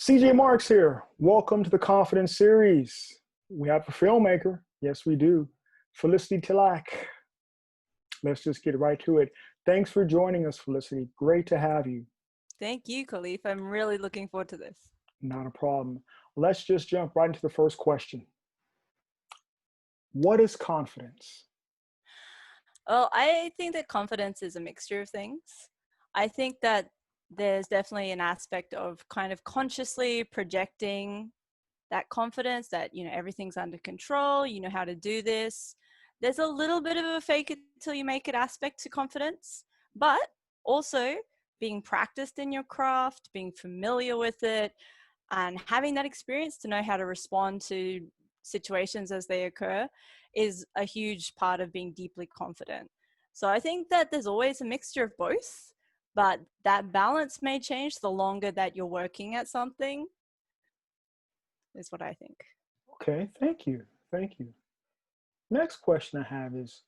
CJ Marks here. Welcome to the Confidence Series. We have a filmmaker. Yes, we do. Felicity Tillack. Let's just get right to it. Thanks for joining us, Felicity. Great to have you. Thank you, Khalif. I'm really looking forward to this. Not a problem. Let's just jump right into the first question. What is confidence? Well, I think that confidence is a mixture of things. I think that there's definitely an aspect of kind of consciously projecting that confidence that, everything's under control, you know how to do this. There's a little bit of a fake it till you make it aspect to confidence, but also being practiced in your craft, being familiar with it, and having that experience to know how to respond to situations as they occur is a huge part of being deeply confident. So I think that there's always a mixture of both, but that balance may change the longer that you're working at something, is what I think. Okay, thank you. Thank you. Next question I have is,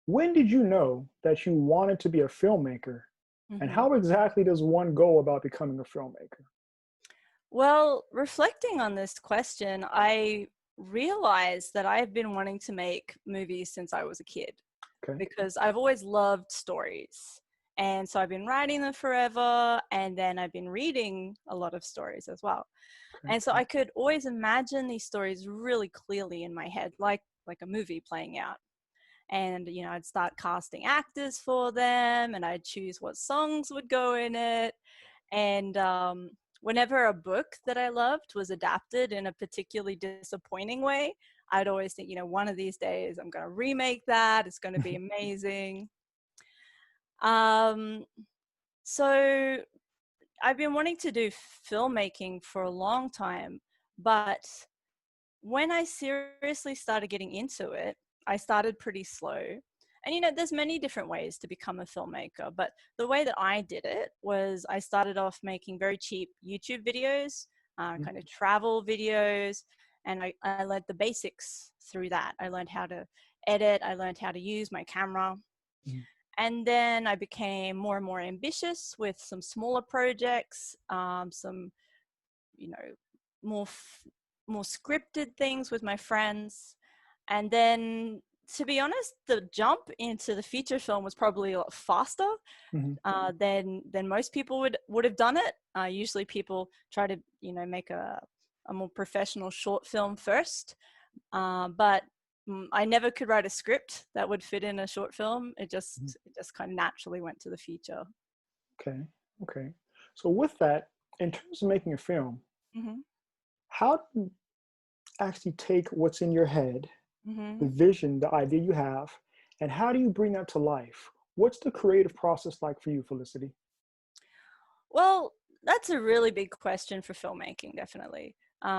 when did you know that you wanted to be a filmmaker? And Mm-hmm. how exactly does one go about becoming a filmmaker? Well, reflecting on this question, I realized that I've been wanting to make movies since I was a kid Okay. because I've always loved stories. And so I've been writing them forever, and then I've been reading a lot of stories as well. Okay. And so I could always imagine these stories really clearly in my head, like a movie playing out. And, I'd start casting actors for them, and I'd choose what songs would go in it. And whenever a book that I loved was adapted in a particularly disappointing way, I'd always think, one of these days I'm going to remake that. It's going to be amazing. Um, so I've been wanting to do filmmaking for a long time, but when I seriously started getting into it, I started pretty slow. And there's many different ways to become a filmmaker, but the way that I did it was I started off making very cheap YouTube videos, kind of travel videos, and I learned the basics through that. I learned how to edit, I learned how to use my camera. Mhm. And then I became more and more ambitious with some smaller projects, some, you know, more more scripted things with my friends. And then, to be honest, the jump into the feature film was probably a lot faster Mhm. than most people would have done it. Usually, people try to make a more professional short film first, but I never could write a script that would fit in a short film. Mhm. It just kind of naturally went to the feature. Okay. Okay. So with that, in terms of making a film, Hmm. how do you actually take what's in your head, the Hmm. vision, the idea you have, and how do you bring that to life? What's the creative process like for you, Felicity? Well, that's a really big question for filmmaking, definitely,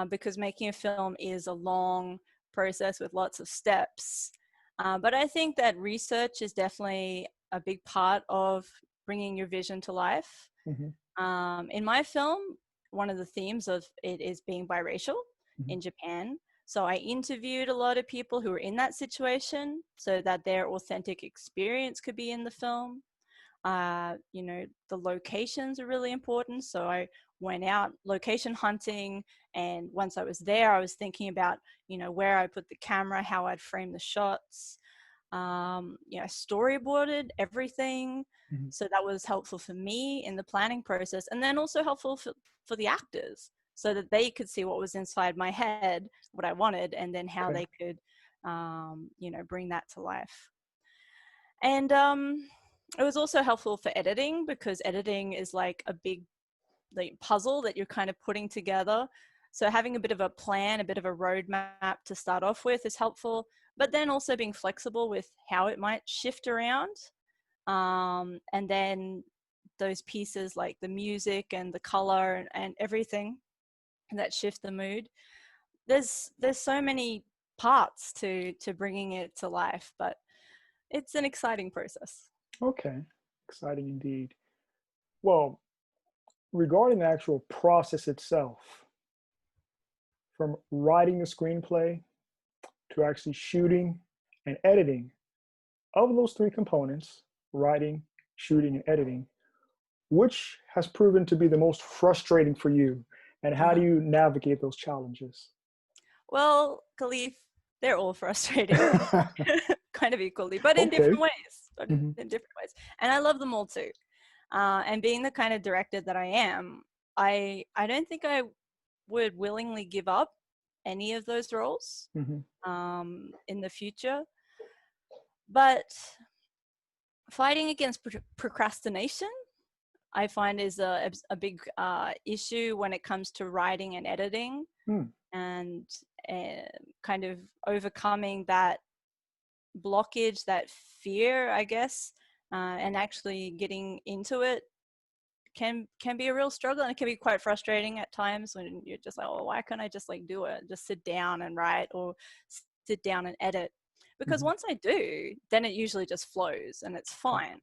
because making a film is a long process with lots of steps. But I think that research is definitely a big part of bringing your vision to life. Hmm. In my film, one of the themes of it is being biracial Hmm. in Japan. So I interviewed a lot of people who were in that situation so that their authentic experience could be in the film. The locations are really important. So I went out location hunting, and once I was there, I was thinking about, where I put the camera, how I'd frame the shots. Storyboarded everything. Hmm. So that was helpful for me in the planning process, and then also helpful for the actors so that they could see what was inside my head, what I wanted, and then how Okay. they could, bring that to life. And it was also helpful for editing because editing is like a big puzzle that you're kind of putting together. So having a bit of a plan, a bit of a roadmap to start off with is helpful, but then also being flexible with how it might shift around. And then those pieces like the music and the color and everything that shift the mood. There's so many parts to bringing it to life, but it's an exciting process. Okay. Exciting indeed. Well, regarding the actual process itself, from writing the screenplay to actually shooting and editing, of those three components, writing, shooting, and editing, which has proven to be the most frustrating for you? And how do Uh-huh. you navigate those challenges? Well, Khalif, they're all frustrating, kind of equally, but in Okay. different ways. But Hmm. in different ways, and I love them all too. And being the kind of director that I am, I don't think I would willingly give up any of those roles Hmm. in the future. But fighting against procrastination, I find, is a big issue when it comes to writing and editing, Mm. and kind of overcoming that blockage, that fear, I guess, and actually getting into it can be a real struggle, and it can be quite frustrating at times when you're just like, oh, why can't I just like do it, just sit down and write, or sit down and edit? Because Hmm. once I do, then it usually just flows and it's Okay. fine.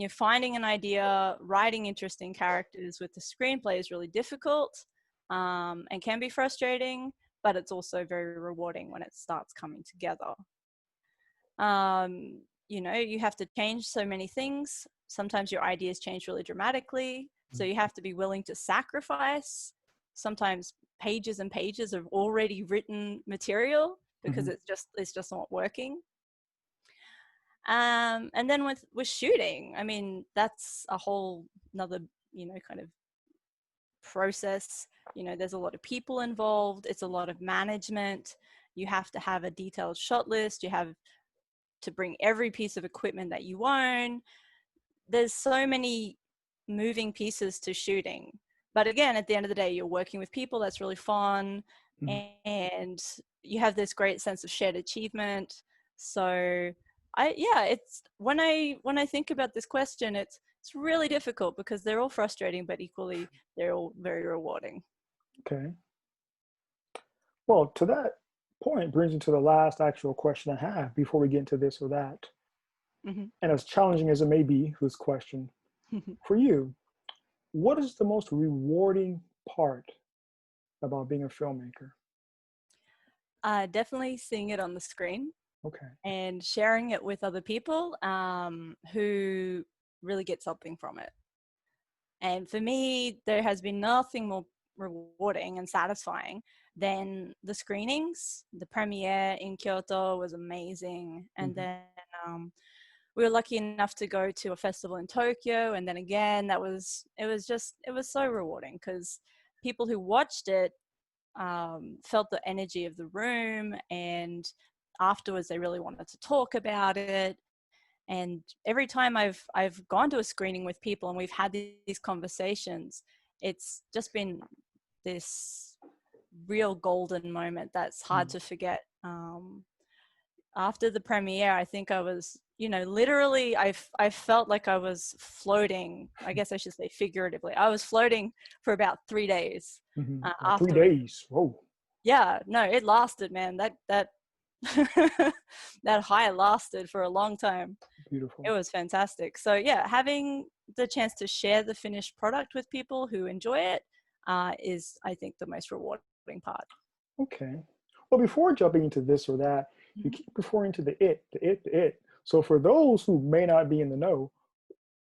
Finding an idea, writing interesting characters with the screenplay is really difficult, and can be frustrating, but it's also very rewarding when it starts coming together. You have to change so many things. Sometimes your ideas change really dramatically, so you have to be willing to sacrifice sometimes pages and pages of already written material because Hmm. it's just not working. And then with shooting, I mean, that's a whole another, kind of process. There's a lot of people involved. It's a lot of management. You have to have a detailed shot list. You have to bring every piece of equipment that you own. There's so many moving pieces to shooting. But again, at the end of the day, you're working with people. That's really fun. Hmm. And you have this great sense of shared achievement. So it's when I think about this question, it's really difficult because they're all frustrating, but equally they're all very rewarding. Okay. Well, to that point brings me to the last actual question I have before we get into this or that. Hmm. And as challenging as it may be, this question, for you, what is the most rewarding part about being a filmmaker? Definitely seeing it on the screen Okay. and sharing it with other people who really get something from it. And for me, there has been nothing more rewarding and satisfying than the screenings. The premiere in Kyoto was amazing. And Hmm. then we were lucky enough to go to a festival in Tokyo. And then again, it was so rewarding because people who watched it felt the energy of the room, and afterwards they really wanted to talk about it. And every time I've gone to a screening with people and we've had these conversations, it's just been this real golden moment that's hard to forget. After the premiere, I think I was, literally, I felt like I was floating. I guess I should say figuratively. I was floating for about 3 days Hmm. 3 afterwards. days. Whoa. Yeah, no, it lasted, man. That that high lasted for a long time. It Beautiful. was fantastic. So yeah, having the chance to share the finished product with people who enjoy it is, I think, the most rewarding part. Okay. Well, before jumping into this or that, you Mhm. keep referring to the it, the it, the it. So for those who may not be in the know,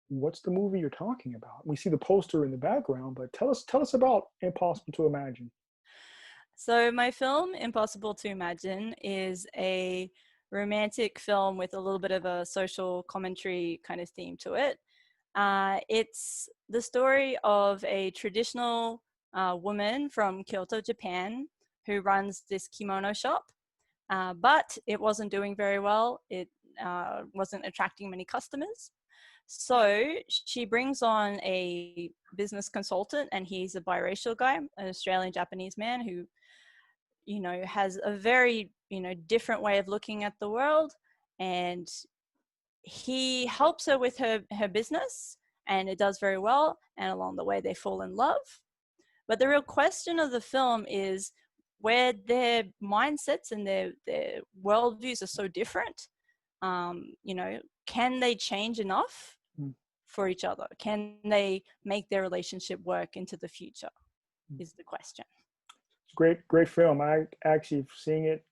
what's the movie you're talking about? We see the poster in the background, but tell us about Impossible to Imagine. So my film, Impossible to Imagine, is a romantic film with a little bit of a social commentary kind of theme to it. It's the story of a traditional woman from Kyoto, Japan, who runs this kimono shop, but it wasn't doing very well. It wasn't attracting many customers. So she brings on a business consultant, and he's a biracial guy, an Australian Japanese man who, has a very, different way of looking at the world. And he helps her with her business, and it does very well. And along the way, they fall in love. But the real question of the film is where their mindsets and their worldviews are so different. Can they change enough Mm. for each other? Can they make their relationship work into the future? Is the question. It's a great film. I actually seeing it.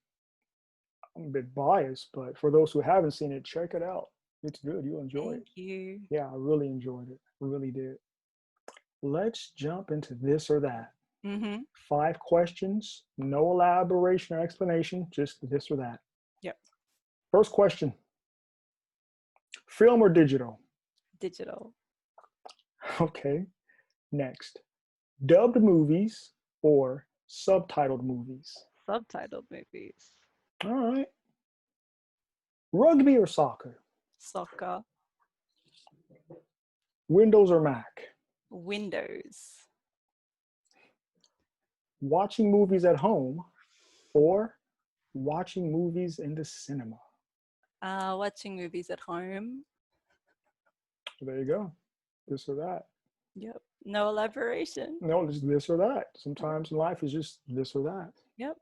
I'm a bit biased, but for those who haven't seen it, check it out. It's good. You'll enjoy Thank it. you. Yeah, I really enjoyed it. I really did. Let's jump into this or that. Mm-hmm. 5 questions, no elaboration or explanation, just this or that. Yep. First question, film or digital? Digital. Okay. Next, dubbed movies or subtitled movies? Subtitled movies. All right. Rugby or soccer? Soccer. Windows or Mac? Windows. Watching movies at home or watching movies in the cinema? Watching movies at home. There you go. This or that. Yep. No elaboration. No, it's this or that. Sometimes in life is just this or that. Yep.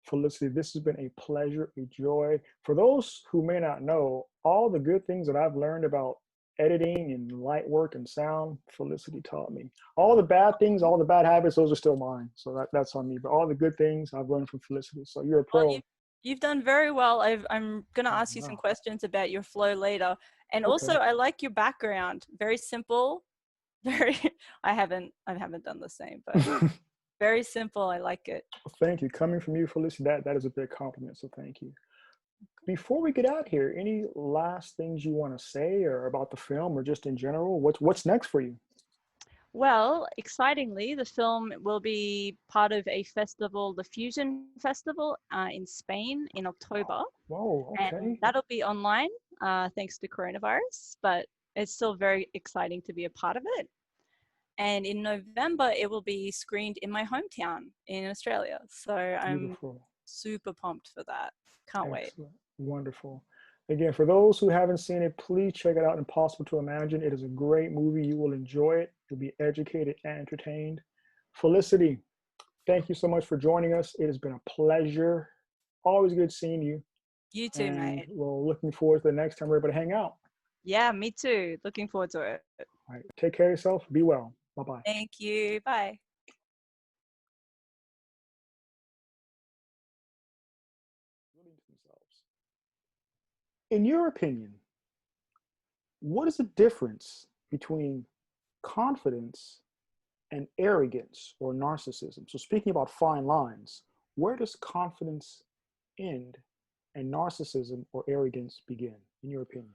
Felicity, this has been a pleasure, a joy. For those who may not know, all the good things that I've learned about editing and light work and sound, Felicity taught me. All the bad things, all the bad habits, those are still mine. So that's on me. But all the good things I've learned from Felicity. So you're a Well, pro. you've done very well. I'm gonna Oh, ask you some wow. questions about your flow later. And Okay. also, I like your background. Very simple. Very. I haven't done the same, but Well, very simple. I like it. thank you. Coming from you, Felicity, that is a big compliment. So thank you. Before we get out here, any last things you want to say or about the film or just in general? What's next for you? Well, excitingly, the film will be part of a festival, the Fusion Festival in Spain in October. Whoa, And okay. that'll be online thanks to coronavirus, but it's still very exciting to be a part of it. And in November, it will be screened in my hometown in Australia. So I'm Beautiful. super pumped for that. Can't wait. Excellent. Wonderful. Again, for those who haven't seen it, please check it out. Impossible to Imagine. It is a great movie. You will enjoy it. You'll be educated and entertained. Felicity, thank you so much for joining us. It has been a pleasure. Always good seeing you. You too, And mate. we're looking forward to the next time we're able to hang out. Yeah, me too. Looking forward to it. All right. Take care of yourself. Be well. Bye bye. Thank you. Bye. In your opinion, what is the difference between confidence and arrogance or narcissism? So, speaking about fine lines, where does confidence end and narcissism or arrogance begin, in your opinion?